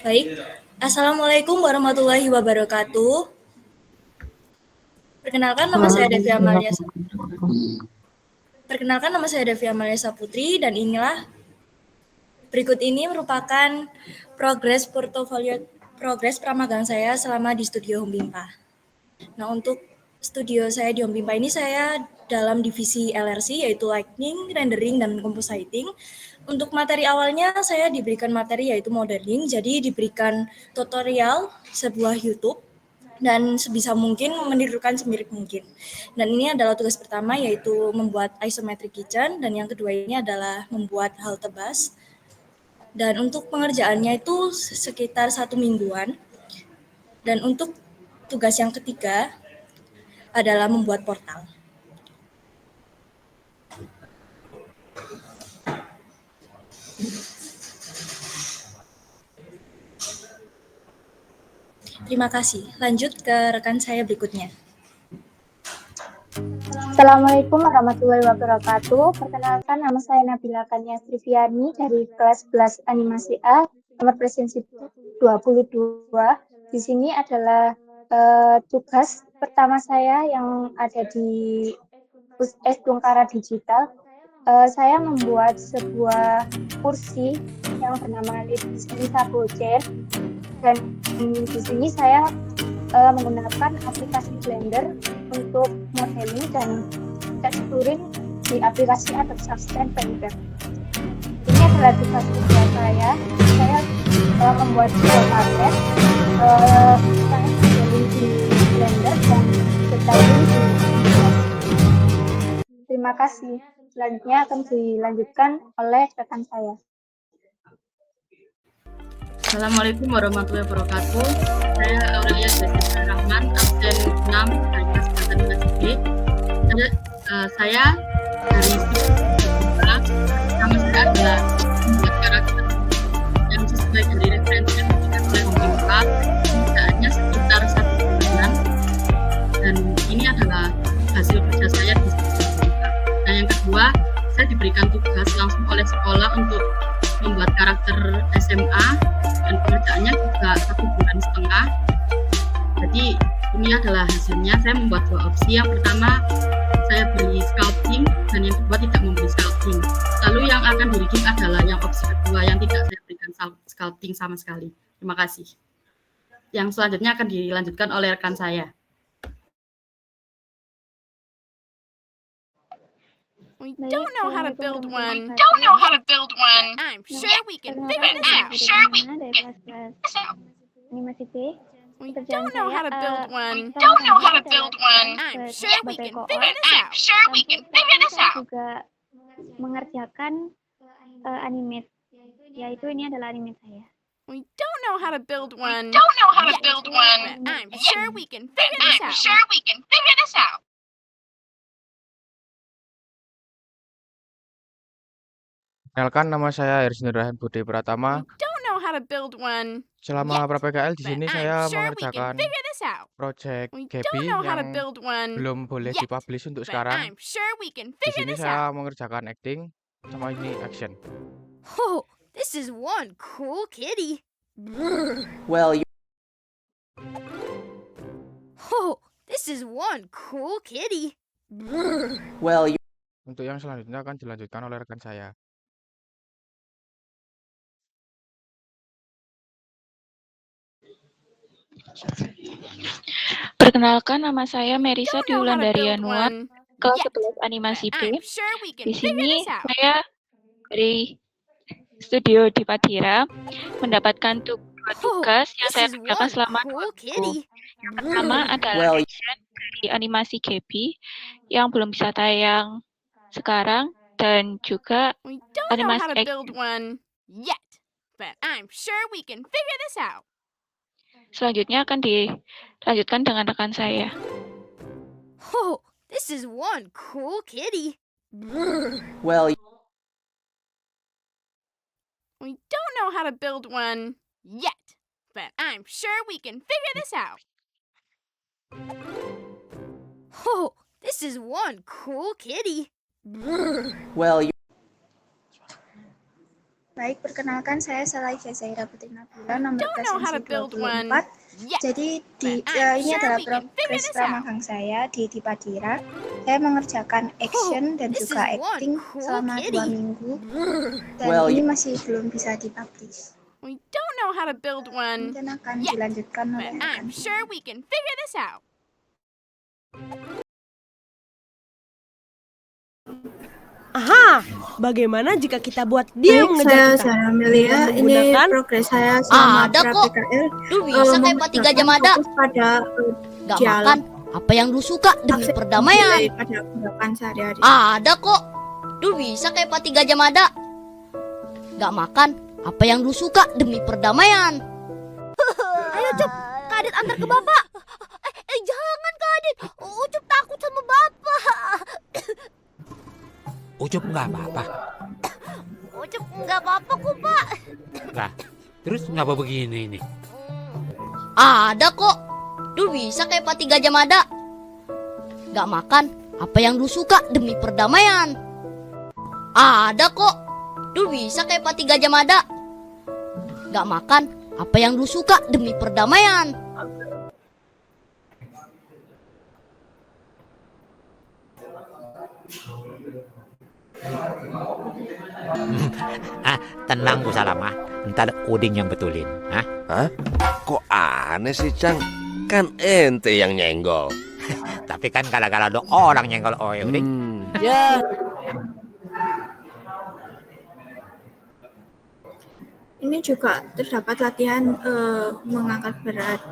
Baik, Assalamualaikum warahmatullahi wabarakatuh. Perkenalkan nama saya Devi Amalia. Perkenalkan nama saya Devi Amalia Saputri dan inilah berikut ini merupakan progres pramagang saya selama di Studio Home Bimpa. Nah, untuk studio saya di Home Bimpa ini saya dalam divisi LRC yaitu Lighting, Rendering, dan Compositing. Untuk materi awalnya saya diberikan materi yaitu modeling, jadi diberikan tutorial sebuah YouTube dan sebisa mungkin menirukan semirip mungkin. Dan ini adalah tugas pertama yaitu membuat isometric kitchen dan yang kedua ini adalah membuat halte bus. Dan untuk pengerjaannya itu sekitar 1 mingguan. Dan untuk tugas yang ketiga adalah membuat portal. Terima kasih. Lanjut ke rekan saya berikutnya. Assalamualaikum warahmatullahi wabarakatuh. Perkenalkan, nama saya Nabila Kania Triviani dari kelas 11 Animasi A, nomor presensi 22. Di sini adalah tugas pertama saya yang ada di US Bungkara Digital. Saya membuat sebuah kursi yang bernama Lisa Chair, dan di sini saya menggunakan aplikasi Blender untuk modeling dan texturing di aplikasi Adobe Substance Painter. Ini adalah tugas kerja saya. Saya membuat sebuah karpet, saya modeling di Blender dan detailing di Terima kasih. Selanjutnya akan dilanjutkan oleh rekan saya. Assalamualaikum warahmatullahi wabarakatuh. Saya Aurelia Jessica Rahman, absen 6 dari kelas Animasi B. Saya dari Sibukura. Nama saya adalah membuat karakter yang sesuai dari referensi yang diberikan oleh Hongkongka. Kerjaannya sekitar 1 bulan. Dan ini adalah hasil kerja saya di Sibukura. Dan yang kedua, saya diberikan tugas langsung oleh sekolah untuk membuat karakter SMA dan pekerjaannya juga 1,5 bulan. Jadi ini adalah hasilnya. Saya membuat 2 opsi. Yang pertama saya beri sculpting dan yang kedua tidak memberi sculpting. Lalu yang akan di-rigging adalah yang opsi kedua yang tidak saya berikan sculpting sama sekali. Terima kasih. Yang selanjutnya akan dilanjutkan oleh rekan saya. We don't know how to build one. I'm sure we can figure this out. Animasi B. We don't know how to build one. I'm sure we can figure this out. Juga mengerjakan animate, yaitu ini adalah animate saya. We don't know how to build one. But I'm sure we can figure this out. Kenalkan, nama saya Haris Nurrahan Budi Pratama. We don't know how to build one. Selama pra-PKL di But sini I'm saya sure we mengerjakan can figure this out. project We Gaby don't know how to yang build one. belum boleh dipublish untuk But sekarang. I'm sure we can Di figure sini this saya out. mengerjakan acting sama ini action. Oh, this is one cool kitty. Well, Oh, this is one cool kitty. well, Untuk yang selanjutnya akan dilanjutkan oleh rekan saya. Perkenalkan, nama saya Merisa Don't know how to Diulandari build Yanuar, one. kelas Yet. 11 Animasi But B. I'm sure we can Di figure sini this out. saya dari studio di Padira mendapatkan dua Oh, tugas yang this saya is kerjakan one selama 2 cool minggu. kitty. Yang pertama adalah well, action dari animasi Gaby yang belum bisa tayang sekarang, dan juga We don't know how to animasi build one yet. But I'm sure we can figure this out. selanjutnya akan dilanjutkan dengan rekan saya. Oh, this is one cool kitty. well, We don't know how to build one yet. But I'm sure we can figure this out. Oh, this is one cool kitty. well, Baik, perkenalkan saya Salaiha Zaira Putri Nabila, I nomor don't know how presensi to build 24. one yet, Jadi but I'm ini sure adalah we can figure progres this out. pramagang saya di Dipadira. Saya mengerjakan action dan This juga is one acting cool selama 2 kitty. minggu. Dan Well, ini masih belum bisa dipublish. We don't know how to build one Dan akan yet, dilanjutkan but oleh I'm rekan. sure we can figure this out. Aha, bagaimana jika kita buat dia mengejar kita? Zara Amelia. Ini Menggunakan progres saya selama Ada pra kok. PKL. Lu bisa kayak Patiga Jamada. Fokus pada Gak dialog, makan apa yang lu suka demi akses perdamaian. daripada gerakan sehari-hari. Ada kok. Lu bisa kayak Patiga Jamada. Gak makan apa yang lu suka demi perdamaian. Ayo Cup, Kak Adit antar ke Bapak. Jangan Kak Adit, Ucup takut sama Bapak. Ucup nggak apa-apa. Ucup nggak apa-apa kok Pak. Lah, terus ngapa begini nih? Ada kok. Lu bisa kayak Patiga Jamada. Gak makan apa yang lu suka demi perdamaian. Ada kok. Lu bisa kayak Patiga Jamada. Gak makan apa yang lu suka demi perdamaian. Tenang Bu Salamah, ntar Udin yang betulin. Hah? Kok aneh sih, Cang? Kan ente yang nyenggol. Tapi kan gara-gara ada orang nyenggol Udin. Ya. Ini juga terdapat latihan mengangkat berat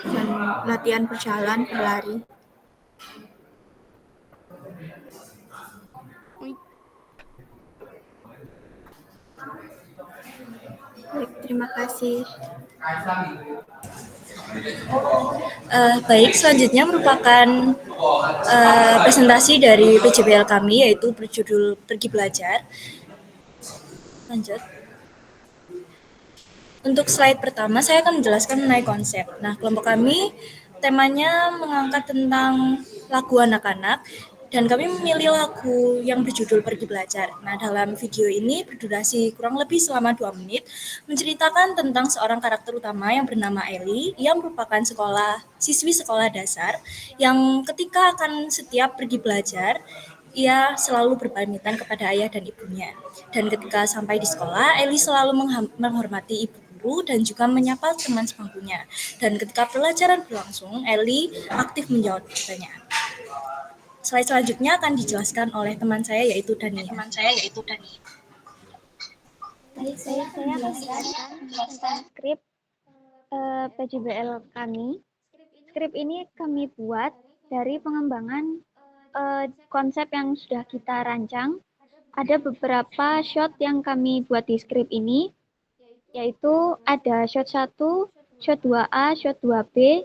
dan latihan berjalan, berlari. Baik, terima kasih. Baik, selanjutnya merupakan presentasi dari PJBL kami, yaitu berjudul Pergi Belajar. Lanjut. Untuk slide pertama, saya akan menjelaskan mengenai konsep. Nah, kelompok kami temanya mengangkat tentang lagu anak-anak, dan kami memilih lagu yang berjudul Pergi Belajar. Nah, dalam video ini berdurasi kurang lebih selama 2 menit, menceritakan tentang seorang karakter utama yang bernama Ellie, yang merupakan siswi sekolah dasar, yang ketika akan setiap pergi belajar, ia selalu berpamitan kepada ayah dan ibunya. Dan ketika sampai di sekolah, Ellie selalu menghormati ibu guru dan juga menyapa teman sebangkunya. Dan ketika pelajaran berlangsung, Ellie aktif menjawab pertanyaan. Slide selanjutnya akan dijelaskan oleh teman saya yaitu Dani. Baik, saya akan menjelaskan tentang skrip PJBL kami. Skrip ini kami buat dari pengembangan konsep yang sudah kita rancang. Ada beberapa shot yang kami buat di skrip ini, yaitu ada shot 1, shot 2A, shot 2B,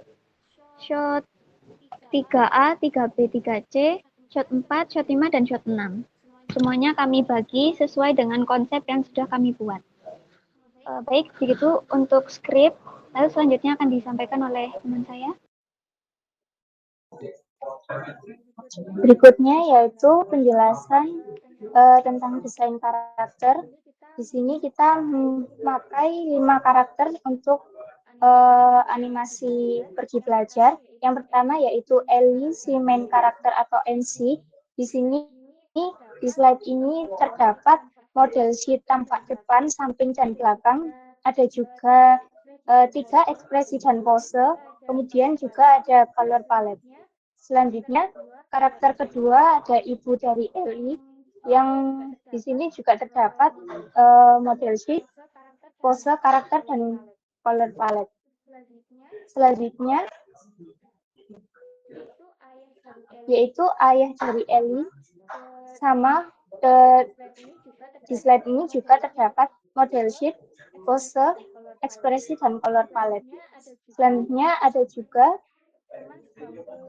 shot 3A, 3B, 3C, shot 4, shot 5, dan shot 6. Semuanya kami bagi sesuai dengan konsep yang sudah kami buat. Baik, begitu untuk skrip. Lalu selanjutnya akan disampaikan oleh teman saya. Berikutnya yaitu penjelasan tentang desain karakter. Di sini kita memakai 5 karakter untuk animasi pergi belajar. Yang pertama yaitu Ellie, si main karakter atau MC. Di sini di slide ini terdapat model sheet tampak depan, samping, dan belakang. Ada juga 3 ekspresi dan pose. Kemudian juga ada color palette. Selanjutnya karakter kedua ada ibu dari Ellie, yang di sini juga terdapat model sheet, pose, karakter, dan color palette. Selanjutnya yaitu ayah dari Ellie, sama di slide ini juga terdapat model sheet, pose, ekspresi, dan color palette. Selanjutnya ada juga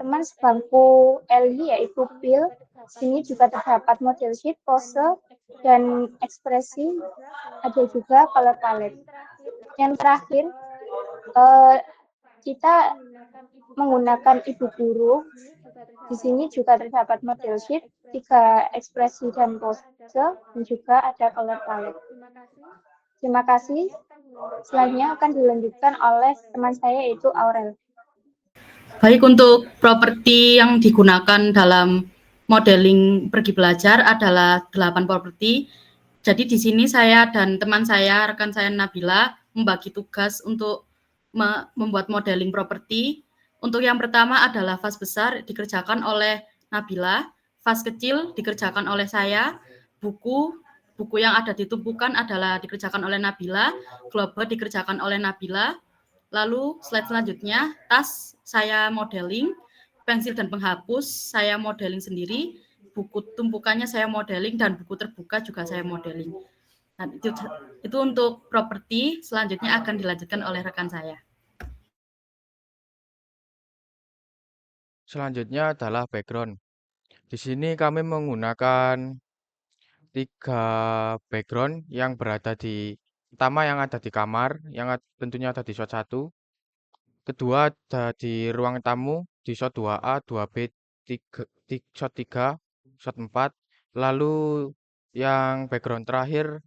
teman sebangku Ellie yaitu Phil. Sini juga terdapat model sheet, pose, dan ekspresi, ada juga color palette. Yang terakhir, kita menggunakan ibu guru. Di sini juga terdapat model sheet, 3 ekspresi dan pose, dan juga ada color palette. Terima kasih. Selanjutnya akan dilanjutkan oleh teman saya yaitu Aurel. Baik, untuk properti yang digunakan dalam modeling pergi belajar adalah 8 properti. Jadi di sini saya dan teman saya, rekan saya Nabila, membagi tugas untuk membuat modeling properti. Untuk yang pertama adalah vas besar dikerjakan oleh Nabila, vas kecil dikerjakan oleh saya, buku yang ada di tumpukan adalah dikerjakan oleh Nabila, globe dikerjakan oleh Nabila. Lalu slide selanjutnya, tas saya modeling, pensil dan penghapus saya modeling sendiri, buku tumpukannya saya modeling, dan buku terbuka juga saya modeling. Dan itu untuk properti, selanjutnya akan dilanjutkan oleh rekan saya. Selanjutnya adalah background. Di sini kami menggunakan 3 background yang berada pertama yang ada di kamar, yang tentunya ada di shot 1. Kedua ada di ruang tamu, di shot 2A, 2B, shot 3, shot 4. Lalu yang background terakhir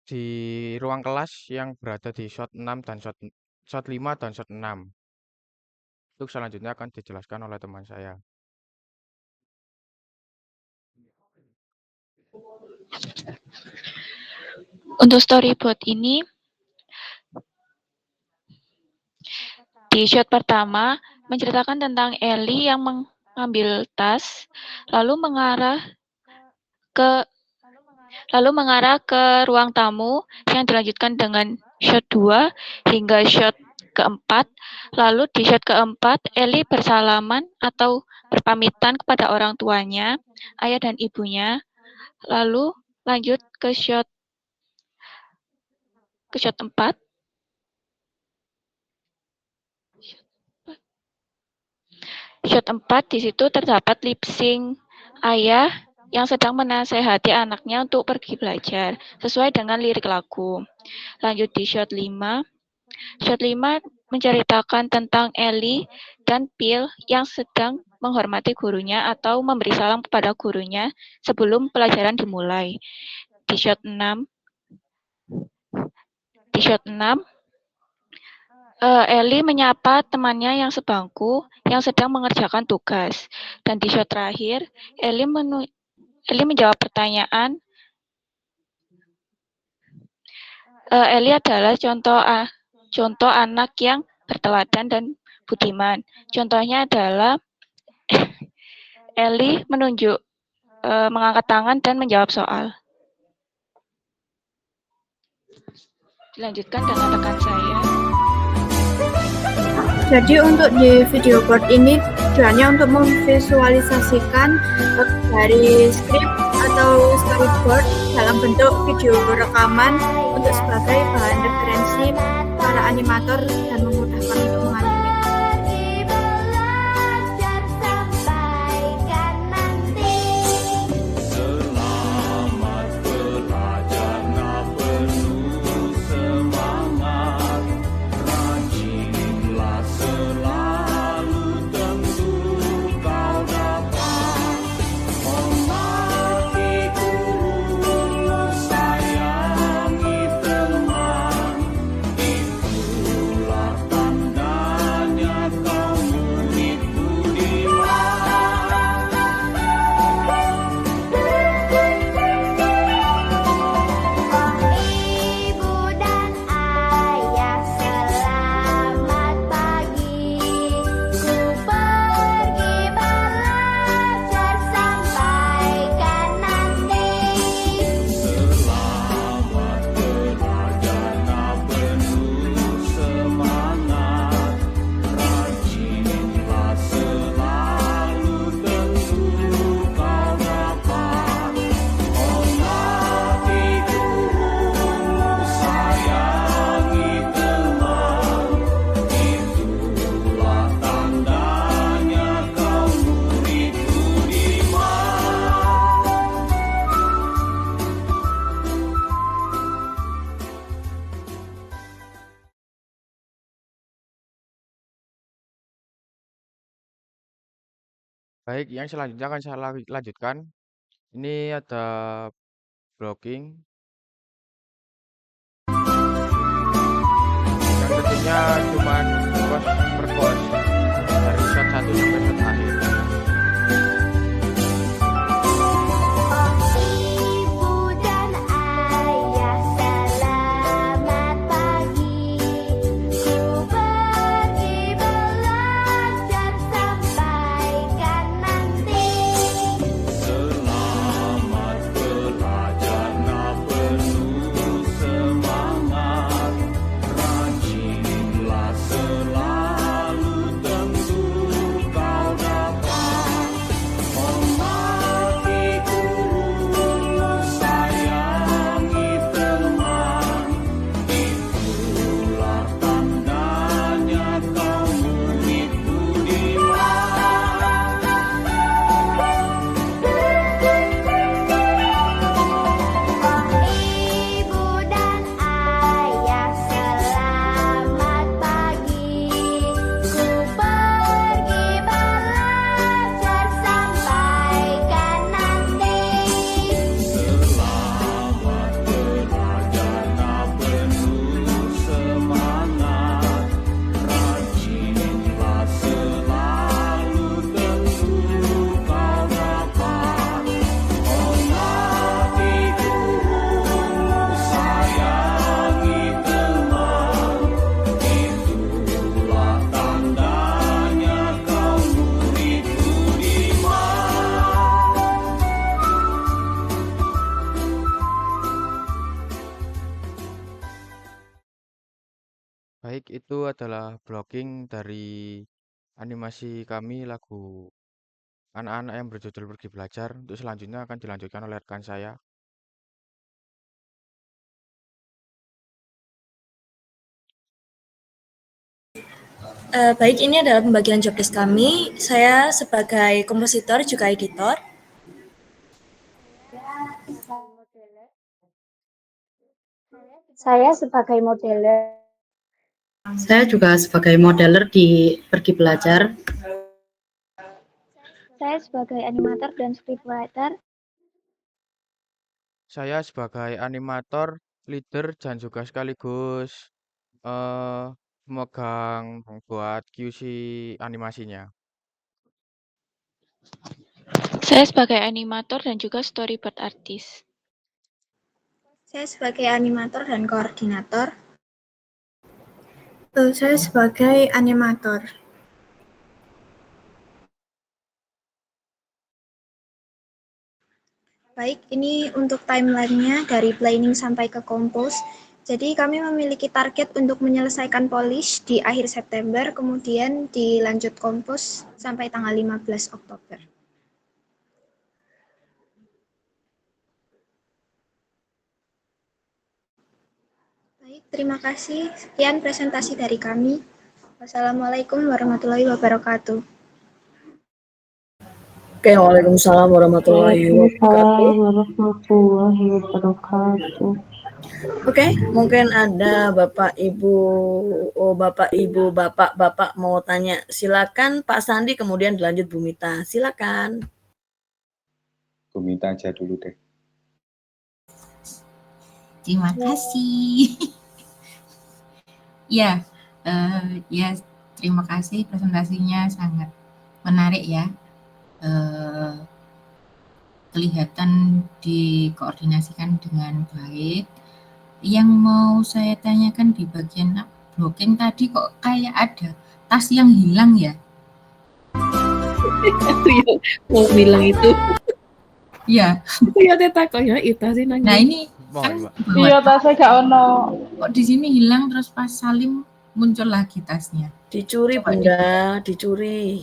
di ruang kelas yang berada di shot 6 dan shot 5 dan shot 6. Untuk selanjutnya akan dijelaskan oleh teman saya. Untuk storyboard ini, di shot pertama menceritakan tentang Ellie yang mengambil tas, lalu mengarah ke ruang tamu yang dilanjutkan dengan shot 2 hingga shot keempat. Lalu di shot keempat, Ellie bersalaman atau berpamitan kepada orang tuanya, ayah dan ibunya. Lalu lanjut ke shot 4. Shot 4 di situ terdapat lip sync ayah yang sedang menasehati anaknya untuk pergi belajar sesuai dengan lirik lagu. Lanjut di shot 5. Shot 5 menceritakan tentang Ellie dan Phil yang sedang menghormati gurunya atau memberi salam kepada gurunya sebelum pelajaran dimulai. Di shot 6, Ellie menyapa temannya yang sebangku yang sedang mengerjakan tugas. Dan di shot terakhir, Ellie menjawab pertanyaan. Ellie adalah contoh anak yang berteladan dan budiman. Contohnya adalah Ellie mengangkat tangan dan menjawab soal. Dilanjutkan dengan rekan saya. Jadi untuk di video board ini tujuannya untuk memvisualisasikan dari skrip atau storyboard dalam bentuk video rekaman untuk sebagai bahan referensi para animator dan memudahkan untuk menganimasi. Baik, yang selanjutnya akan saya lanjutkan. Ini ada blocking. Baik, itu adalah blocking dari animasi kami lagu anak-anak yang berjudul Pergi Belajar. Untuk selanjutnya akan dilanjutkan oleh rekan saya. Baik, ini adalah pembagian job desk kami. Saya sebagai kompositor juga editor. Saya sebagai modeler. Saya juga sebagai modeler di Pergi Belajar. Saya sebagai animator dan scriptwriter. Saya sebagai animator, leader, dan juga sekaligus memegang buat QC animasinya. Saya sebagai animator dan juga storyboard artist. Saya sebagai animator dan koordinator. Saya sebagai animator. Baik, ini untuk timeline-nya dari planning sampai ke compose. Jadi kami memiliki target untuk menyelesaikan polish di akhir September, kemudian dilanjut compose sampai tanggal 15 Oktober. Baik, terima kasih. Sekian presentasi dari kami. Wassalamualaikum warahmatullahi wabarakatuh. Oke, waalaikumsalam warahmatullahi wabarakatuh. warahmatullahi wabarakatuh. Oke, mungkin ada Bapak Ibu, Bapak mau tanya. Silakan Pak Sandi, kemudian dilanjut Bu Mita. Silakan. Bu Mita aja dulu deh. Terima kasih. Ya, terima kasih, presentasinya sangat menarik ya. Kelihatan dikoordinasikan dengan baik. Yang mau saya tanyakan di bagian blocking tadi kok kayak ada tas yang hilang ya? Itu yang mau bilang itu. Iya. Iya teta kok ya itu sih nanya. Nah ini kan iya tasnya gak ono. Kok di sini hilang terus pas Salim muncul lagi tasnya? Dicuri Bunda, dicuri.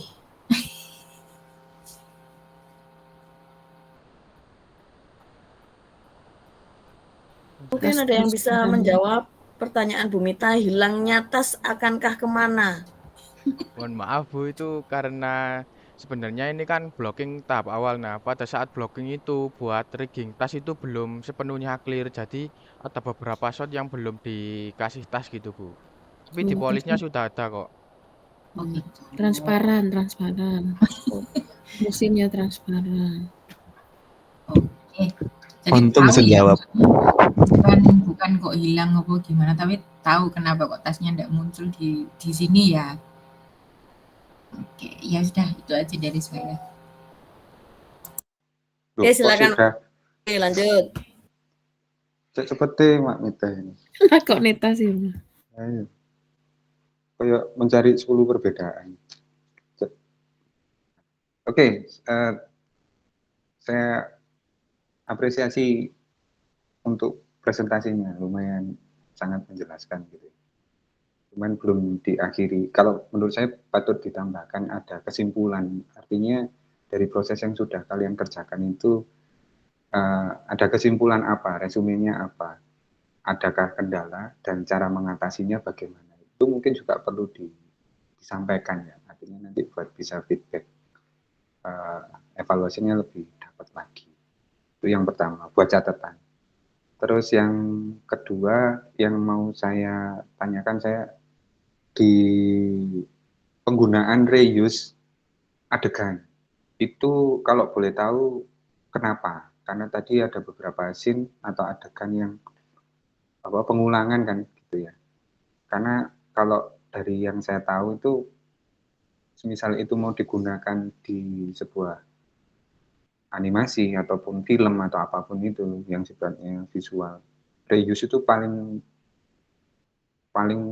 Mungkin ada yang bisa menjawab pertanyaan Bu Mita, hilangnya tas akankah kemana? Mohon maaf Bu, itu karena sebenarnya ini kan blocking tahap awal. Nah, pada saat blocking itu buat rigging tas itu belum sepenuhnya clear. Jadi ada beberapa shot yang belum dikasih tas gitu Bu. Tapi di polishnya sudah ada kok. Transparan. Mesinnya transparan. Oke. Jadi Untung tahu bisa jawab. Bukan kok hilang apa gimana, tapi tahu kenapa kok tasnya tidak muncul di sini ya. Oke, ya sudah itu aja dari saya. Oke, silakan. Oke, lanjut. Cepet Mak Mita ini. Kok neta sih? Ayo. Kayak mencari 10 perbedaan. Oke, saya apresiasi untuk presentasinya, lumayan sangat menjelaskan gitu. Cuman belum diakhiri. Kalau menurut saya patut ditambahkan ada kesimpulan. Artinya dari proses yang sudah kalian kerjakan itu ada kesimpulan apa, resumenya apa, adakah kendala dan cara mengatasinya bagaimana. Itu mungkin juga perlu disampaikan ya. Artinya nanti buat bisa feedback, evaluasinya lebih dapat lagi. Itu yang pertama, buat catatan. Terus yang kedua yang mau saya tanyakan, saya di penggunaan reuse adegan itu kalau boleh tahu kenapa? Karena tadi ada beberapa scene atau adegan yang pengulangan kan gitu ya. Karena kalau dari yang saya tahu itu misal itu mau digunakan di sebuah animasi ataupun film atau apapun itu yang sifatnya visual, reuse itu paling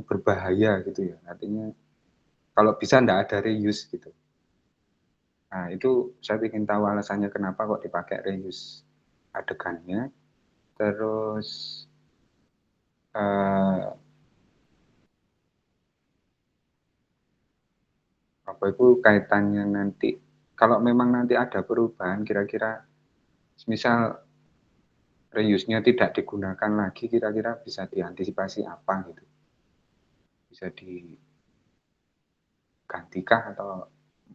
berbahaya gitu ya. Artinya kalau bisa enggak ada reuse gitu. Nah itu saya ingin tahu alasannya kenapa kok dipakai reuse adegannya. Terus Bapak Ibu kaitannya nanti, kalau memang nanti ada perubahan kira-kira misal reuse-nya tidak digunakan lagi, kira-kira bisa diantisipasi apa gitu? Bisa digantikah atau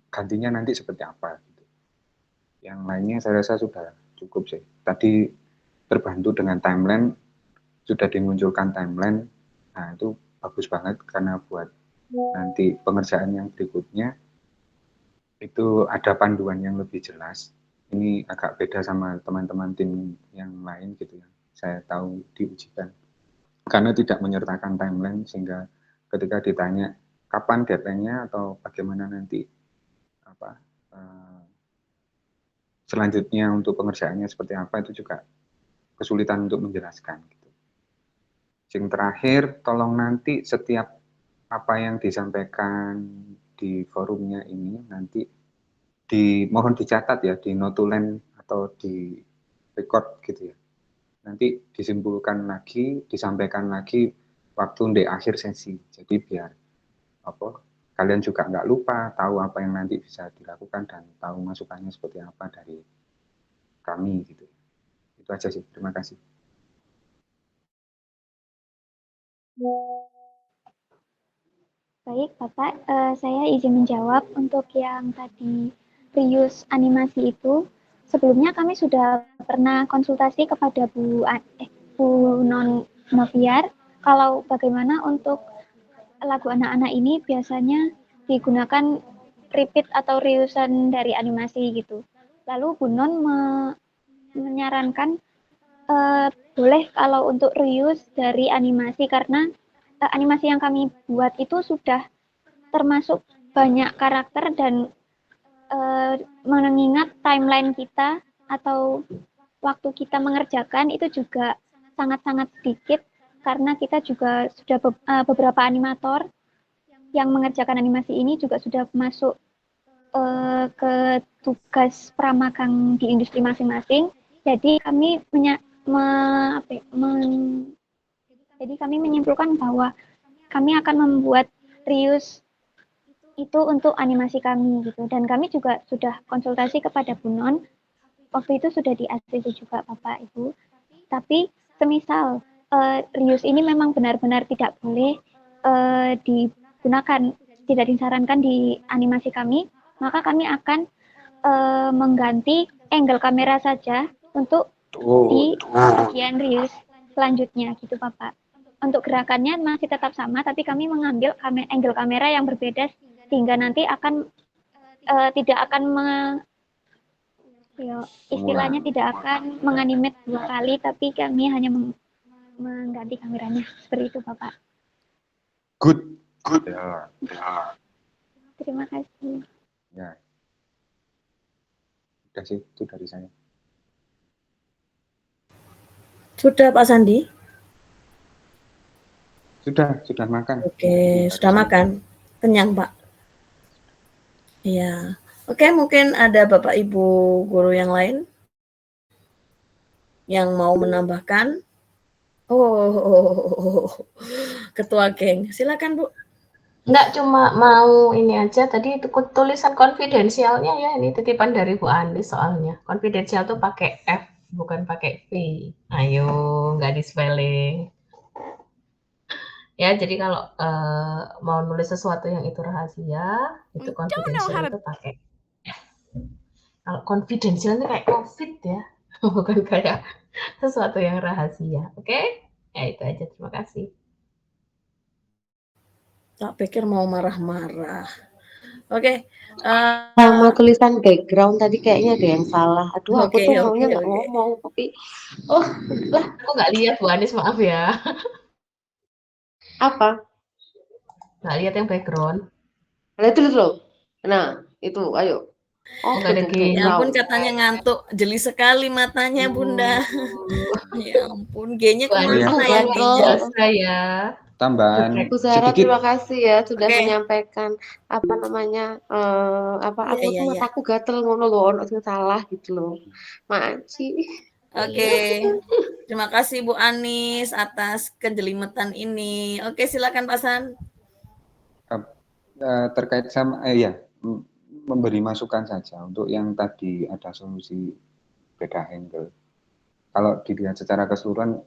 gantinya nanti seperti apa gitu. Yang lainnya saya rasa sudah cukup sih. Tadi terbantu dengan timeline, sudah dimunculkan timeline, nah itu bagus banget karena buat nanti pengerjaan yang berikutnya itu ada panduan yang lebih jelas. Ini agak beda sama teman-teman tim yang lain gitu ya. Saya tahu diujikan. Karena tidak menyertakan timeline sehingga ketika ditanya kapan deadline-nya atau bagaimana nanti apa selanjutnya untuk pengerjaannya seperti apa itu juga kesulitan untuk menjelaskan gitu. Yang terakhir, tolong nanti setiap apa yang disampaikan di forumnya ini nanti mohon dicatat ya di notulen atau di record gitu ya. Nanti disimpulkan lagi, disampaikan lagi waktu di akhir sesi. Jadi biar kalian juga nggak lupa, tahu apa yang nanti bisa dilakukan dan tahu masukannya seperti apa dari kami gitu. Itu aja sih. Terima kasih. Baik, Bapak, saya izin menjawab untuk yang tadi reuse animasi itu. Sebelumnya kami sudah pernah konsultasi kepada Bu Noviar kalau bagaimana untuk lagu anak-anak ini biasanya digunakan repeat atau reusean dari animasi gitu. Lalu Bu Non menyarankan boleh kalau untuk reuse dari animasi karena animasi yang kami buat itu sudah termasuk banyak karakter dan mengingat timeline kita atau waktu kita mengerjakan itu juga sangat-sangat sedikit karena kita juga sudah beberapa animator yang mengerjakan animasi ini juga sudah masuk ke tugas pramagang di industri masing-masing. Jadi kami jadi kami menyimpulkan bahwa kami akan membuat reuse itu untuk animasi kami gitu. Dan kami juga sudah konsultasi kepada Bu Non. Waktu itu sudah di ACC juga Bapak Ibu. Tapi semisal reuse ini memang benar-benar tidak boleh digunakan, tidak disarankan di animasi kami, maka kami akan mengganti angle kamera saja untuk di bagian reuse selanjutnya gitu Bapak. Untuk gerakannya masih tetap sama, tapi kami mengambil angle kamera yang berbeda sehingga nanti akan tidak akan istilahnya tidak akan menganimate 2 kali, tapi kami hanya mengganti kameranya seperti itu Bapak. Good. Terima kasih. Ya. Udah sih, itu dari saya. Sudah Pak Sandi? Sudah makan. Oke, sudah makan. Kenyang, Pak? Iya. Oke, mungkin ada Bapak Ibu guru yang lain yang mau menambahkan. Oh, ketua geng. Silakan, Bu. Enggak, cuma mau ini aja. Tadi itu tulisan konfidensialnya ya. Ini titipan dari Bu Andis soalnya. Konfidensial tuh pakai F, bukan pakai V. Ayo, nggak di spelling. Ya, jadi kalau mau nulis sesuatu yang itu rahasia, itu konfidensial itu pakai F. Kalau konfidensial itu kayak COVID ya, bukan kayak sesuatu yang rahasia. Oke? Ya itu aja, terima kasih. Tak pikir mau marah-marah. Oke. Sama tulisan background tadi kayaknya ada yang salah. Aduh, aku tuh maunya nggak ngomong, tapi lah, aku nggak lihat Bu Andis, maaf ya. Apa? Nggak lihat yang background. Nah, itu loh. Nah, itu, ayo. Oh, nggak ada Ya ampun, katanya ngantuk. Jeli sekali matanya, Bunda. Ya ampun, G-nya kemana ya? Saya. Tambahan Bu Zara, sedikit. terima kasih ya sudah menyampaikan apa namanya aku tuh mataku gatel ngono loh, ono sing salah gitu loh. Makasih. Oke. Terima kasih Bu Anis atas kejelimetan ini. Oke, silakan Pak San. Terkait sama ya, memberi masukan saja untuk yang tadi ada solusi beda angle. Kalau dilihat secara keseluruhan,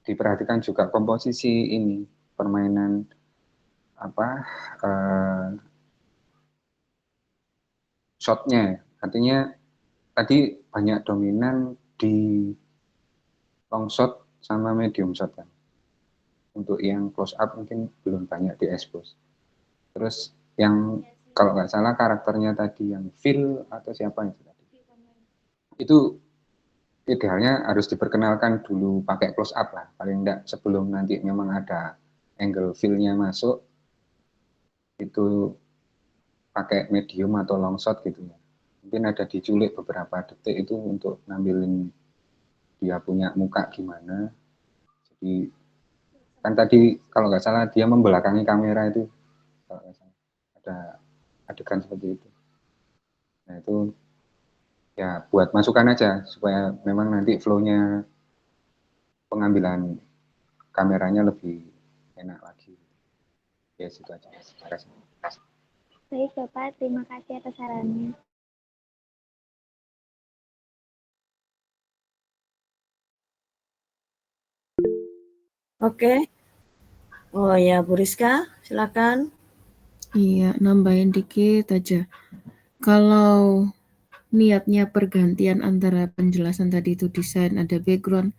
diperhatikan juga komposisi ini, permainan shotnya. Artinya tadi banyak dominan di long shot sama medium shot kan. Untuk yang close up mungkin belum banyak di expose. Terus yang kalau nggak salah karakternya tadi yang Phil atau siapa itu tadi, itu idealnya harus diperkenalkan dulu pakai close up lah, paling enggak sebelum nanti memang ada angle Phil-nya masuk, itu pakai medium atau long shot gitu ya. Mungkin ada diculik beberapa detik itu untuk nampilin dia punya muka gimana. Jadi kan tadi kalau nggak salah dia membelakangi kamera itu, kalau nggak salah ada adegan seperti itu. Nah itu ya buat masukan aja supaya memang nanti flow-nya pengambilan kameranya lebih enak lagi. Ya situ aja. Terima kasih. Baik Bapak, terima kasih atas sarannya. Oke. Oh ya, Bu Rizka, silakan. Iya, nambahin dikit aja. Kalau niatnya pergantian antara penjelasan tadi itu desain, ada background,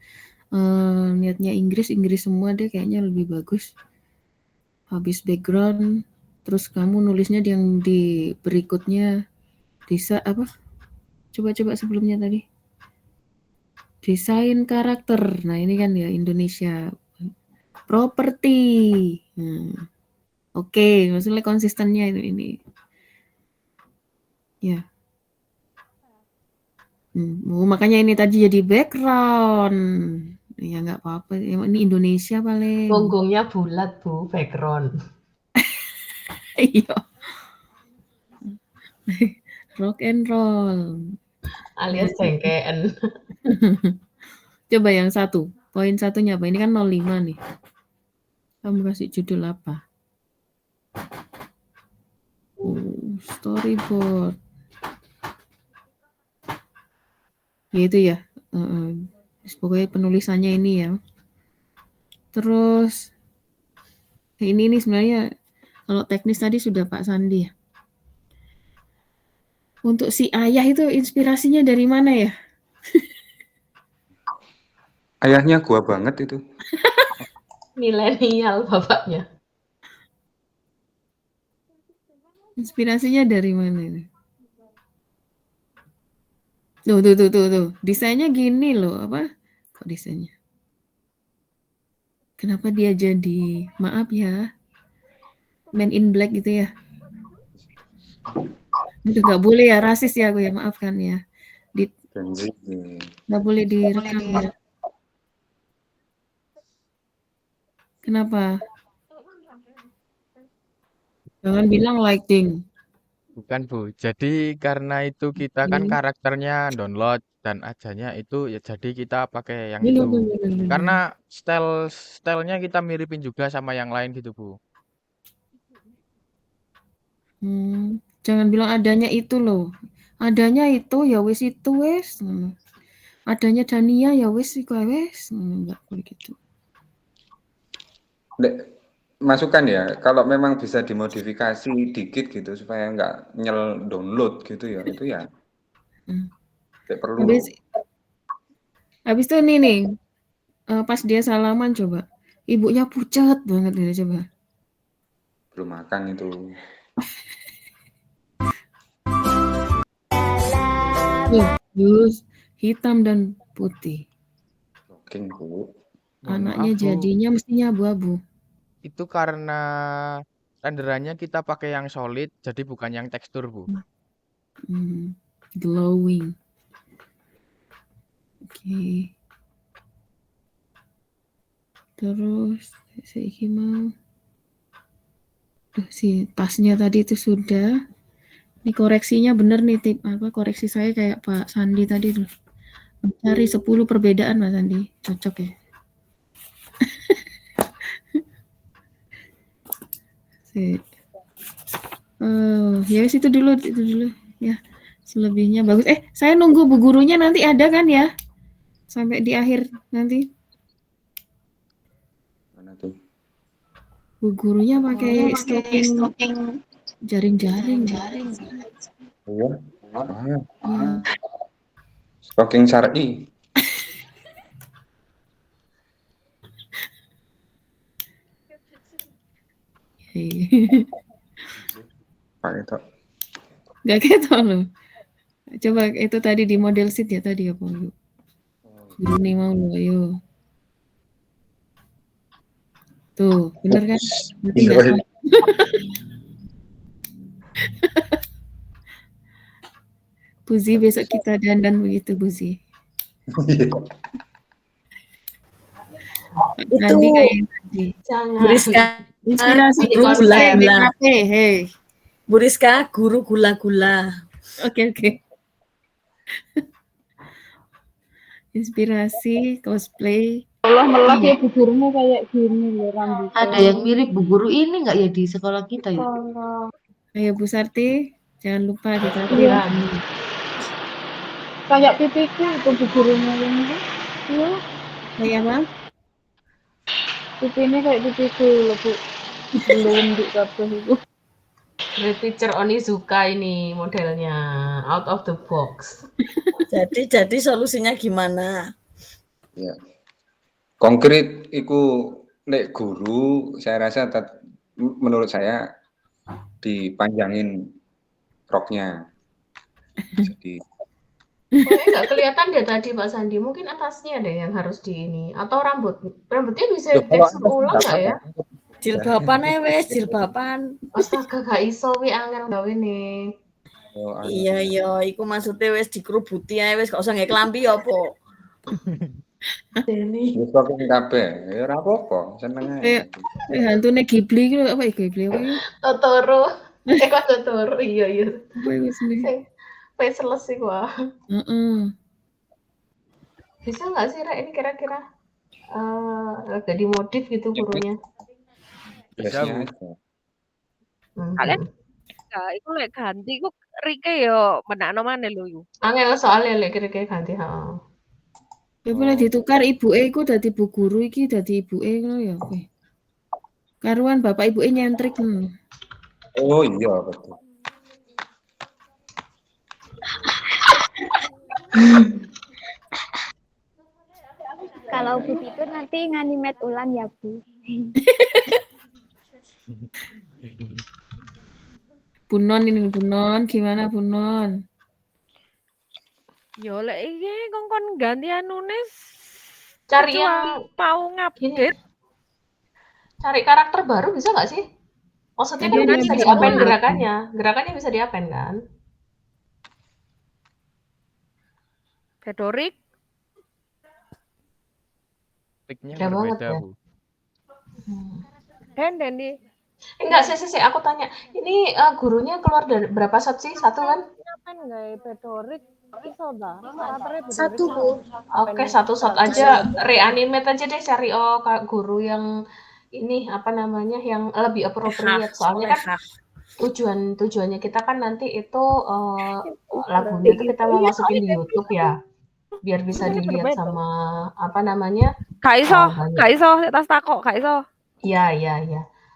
niatnya Inggris semua deh kayaknya lebih bagus. Habis background, terus kamu nulisnya yang di berikutnya coba sebelumnya tadi. Desain karakter. Nah, ini kan ya Indonesia. Properti. Oke, maksudnya konsistennya ini. Ya. Makanya ini tadi jadi background. Ya nggak apa-apa. Ini Indonesia paling. Punggungnya bulat, Bu, background. Iya. Rock and roll. Alias cengkeen. Coba yang satu. Poin satunya apa? Ini kan 05 nih. Kamu kasih judul apa? Storyboard. Ya itu ya. Pokoknya penulisannya ini ya. Terus ini sebenarnya kalau teknis tadi sudah Pak Sandi ya. Untuk si ayah itu inspirasinya dari mana ya? Ayahnya gua banget itu. Milenial bapaknya. Inspirasinya dari mana ini? Tuh. Desainnya gini loh, apa? Kok desainnya? Kenapa dia jadi, maaf ya, Man in Black gitu ya? Itu nggak boleh ya, rasis ya aku ya, maafkan ya. Nggak boleh direkam ya. Kenapa? Jangan bilang lighting. Bukan Bu, jadi karena itu kita kan karakternya download dan ajanya itu ya jadi kita pakai yang itu. Karena stylenya kita miripin juga sama yang lain gitu Bu. Jangan bilang adanya itu loh. Adanya itu ya wis itu wis. Adanya Dania ya wis iku wis. Enggak boleh gitu. Masukan ya, kalau memang bisa dimodifikasi dikit gitu supaya nggak nyel download gitu ya, itu ya perlu. Habis itu nih, pas dia salaman coba, ibunya pucat banget ini coba. Belum makan itu. Jus hitam dan putih. Oke, Bu. Anaknya jadinya mestinya abu-abu. Itu karena renderannya kita pakai yang solid, jadi bukan yang tekstur Bu. Glowing. Oke. Terus saya mau si tasnya tadi itu sudah. Ini koreksinya bener nih koreksi saya kayak Pak Sandi tadi tuh. Mencari 10 perbedaan Mas Sandi. Cocok ya. Ya itu dulu ya. Selebihnya bagus. Saya nunggu bu gurunya nanti ada kan ya? Sampai di akhir nanti. Mana tuh? Bu gurunya pakai stocking jaring-jaring. Iya. Stocking syar'i. Pak itu. Gak ketok loh. Coba itu tadi di model sheet ya tadi apa lu? Guru nih mau lu, ayo. Tuh, bener kan? Nanti nggak salah. Buzi besok kita dandan begitu Buzi. Itu jangan. Buriska Inspirasi guru gula-gula. Hey. Buriska guru gula-gula. Oke. Inspirasi cosplay. Allah melak ya bu gurunya kayak gini loh rambutnya. Ada yang mirip bu guru ini nggak ya di sekolah kita ya? Ayo Bu Sarti, jangan lupa ditapin. Iya. Kayak pipiku itu bu gurunya yang itu. Iya. Kayak apa? Pipinya kayak pipiku loh bu. Belum di kabeh itu. Great Teacher Onizuka ini modelnya out of the box. Jadi solusinya gimana? Ya. Konkret iku nek guru saya rasa menurut saya dipanjangin roknya. Jadi nggak kelihatan deh tadi Pak Sandi, mungkin atasnya deh yang harus di ini atau rambutnya bisa ditekstur ulang nggak ya? Jilbaban wes jilbaban. Astaga gak iso wi angel gawe nih. Iya, iku maksudnya wes dikerubuti ae wes gak usah nggak klambi ya apa. Deni. Wis kok kabeh, ya ora apa-apa, seneng ae. Hantune Ghibli ku apa Ghibli apa iki? Totoro. Totoro. Iya. Apa wis nih? Faceless sih gua. Bisa nggak sih Ra ini kira-kira agak dimodif gitu gurunya? Bisa Bu. Kalian iku lek ganti iku rike yo menakno maneh lho iku. Angel soalnya lek kira-kira ganti, heeh. Ya boleh ditukar ibuke iku dadi bu guru iki dadi ibuke ngono ya kowe. Karuan bapak ibuke nyentrik. Oh iya betul. Kalau Bu itu nanti nganimet ulang ya Bu. Bunon gimana Bunon? Yo lek iki kongkon ganti anune cari yang mau ngupdate. Cari karakter baru bisa nggak sih? Maksudnya kan bisa di-append gerakannya bisa di-append kan? Fedoric. Tiknya Udah banget berbeda ya. Bu. Dan nih. Enggak sih, aku tanya. Ini gurunya keluar dari berapa shot sih? Satu kan? Kan nggak Fedoric iso ta? Satu Bu. Oke, satu shot aja. Reanimate aja deh cari guru yang ini apa namanya yang lebih appropriate. Soalnya kan tujuannya kita kan nanti itu lagunya itu kita mau masukin di YouTube ya. Biar bisa dilihat sama apa namanya? Kak iso, tas takok, Kak iso. Iya.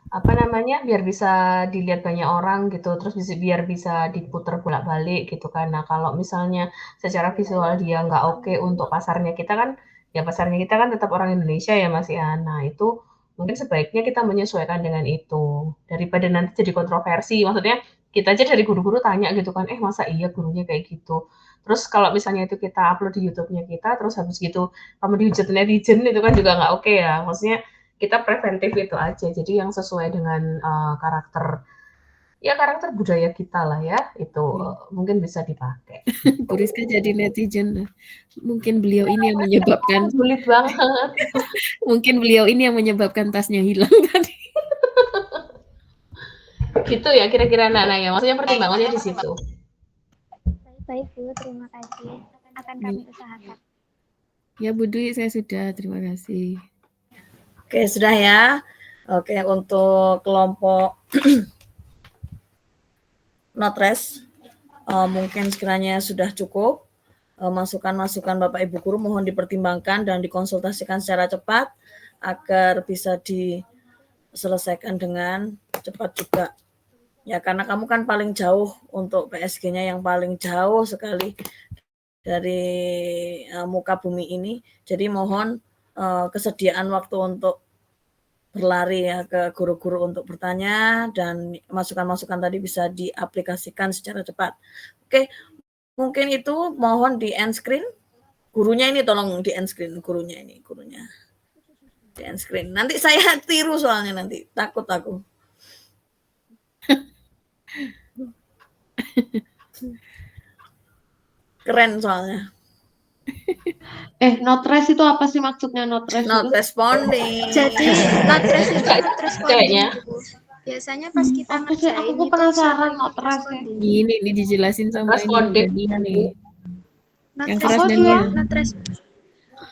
Apa namanya? Biar bisa dilihat banyak orang gitu, terus biar bisa diputar bolak-balik gitu kan. Nah, kalau misalnya secara visual dia nggak oke untuk pasarnya kita kan tetap orang Indonesia ya Mas ya. Nah, itu mungkin sebaiknya kita menyesuaikan dengan itu daripada nanti jadi kontroversi. Maksudnya kita aja dari guru-guru tanya gitu kan, masa iya gurunya kayak gitu. Terus kalau misalnya itu kita upload di YouTube-nya kita, terus habis gitu kamu dihujat netizen itu kan juga nggak oke ya. Maksudnya kita preventif itu aja. Jadi yang sesuai dengan karakter budaya kita lah ya, itu mungkin bisa dipakai. Buriska jadi netizen. Mungkin beliau ini yang menyebabkan sulit banget. Mungkin beliau ini yang menyebabkan tasnya hilang tadi. Gitu ya kira-kira Nana ya. Maksudnya pertimbangannya di situ. Baik Bu, terima kasih. Akan kami usahakan. Ya Bu Dwi, saya sudah. Terima kasih. Oke, sudah ya. Oke, untuk kelompok notres. Mungkin sekiranya sudah cukup. Masukan-masukan Bapak Ibu guru mohon dipertimbangkan dan dikonsultasikan secara cepat agar bisa diselesaikan dengan cepat juga. Ya, karena kamu kan paling jauh untuk PSG-nya yang paling jauh sekali dari muka bumi ini. Jadi mohon kesediaan waktu untuk berlari ya ke guru-guru untuk bertanya dan masukan-masukan tadi bisa diaplikasikan secara cepat. Oke, mungkin itu mohon di end screen. Gurunya ini tolong di end screen, gurunya. Di end screen. Nanti saya tiru soalnya nanti, takut aku. Keren soalnya. Notres itu apa sih maksudnya notres? Not responding. Jadi notres itu not responding. Biasanya pas kita ngerjain aku penasaran notres. Gini nih dijelasin sama ini dia nih. Yang keras dan dia.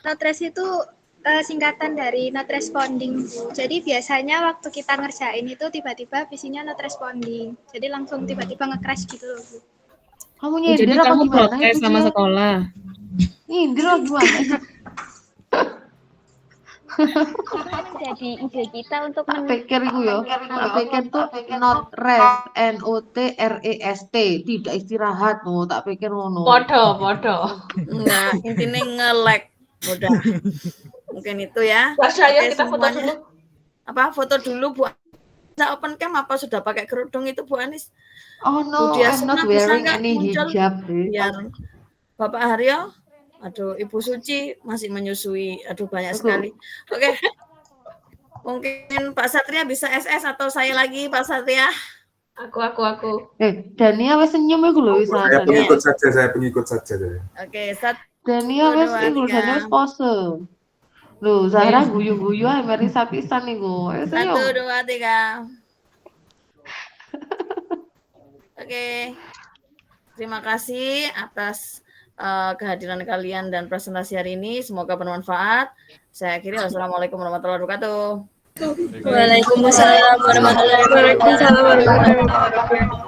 Notres itu singkatan dari not responding. Jadi biasanya waktu kita ngerjain itu tiba-tiba visinya not responding. Jadi langsung tiba-tiba nge-crash gitu loh, Bu. Kamu nyindir jadi apa kamu gimana protes sama sekolah? Nyindir apa gimana? Menjadi ide kita untuk pikir gue ya. Pikir tuh not rest, NOTREST, tidak istirahat. Tak pikir ngono. Podo. Enggak, intinya nge-lag. Udah. Mungkin itu ya. Saya kita foto dulu. Apa? Foto dulu, Bu. Bisa open cam apa sudah pakai kerudung itu, Bu Anis? Oh no, I'm not wearing any hijab. Biar Bapak Haryo, aduh Ibu Suci masih menyusui, aduh banyak sekali. Oke. Mungkin Pak Satria bisa SS atau saya lagi Pak Satria? Aku. Dania wes senyum iku lho wis. Saya pengikut saja. Oke, Dania wes iku Dania wes pose. Lho, Zahra guyu-guyu ae mari sapisan niku. 1 2 3. Oke. Terima kasih atas kehadiran kalian dan presentasi hari ini. Semoga bermanfaat. Saya akhiri. Wassalamualaikum warahmatullahi wabarakatuh. Waalaikumsalam warahmatullahi wabarakatuh.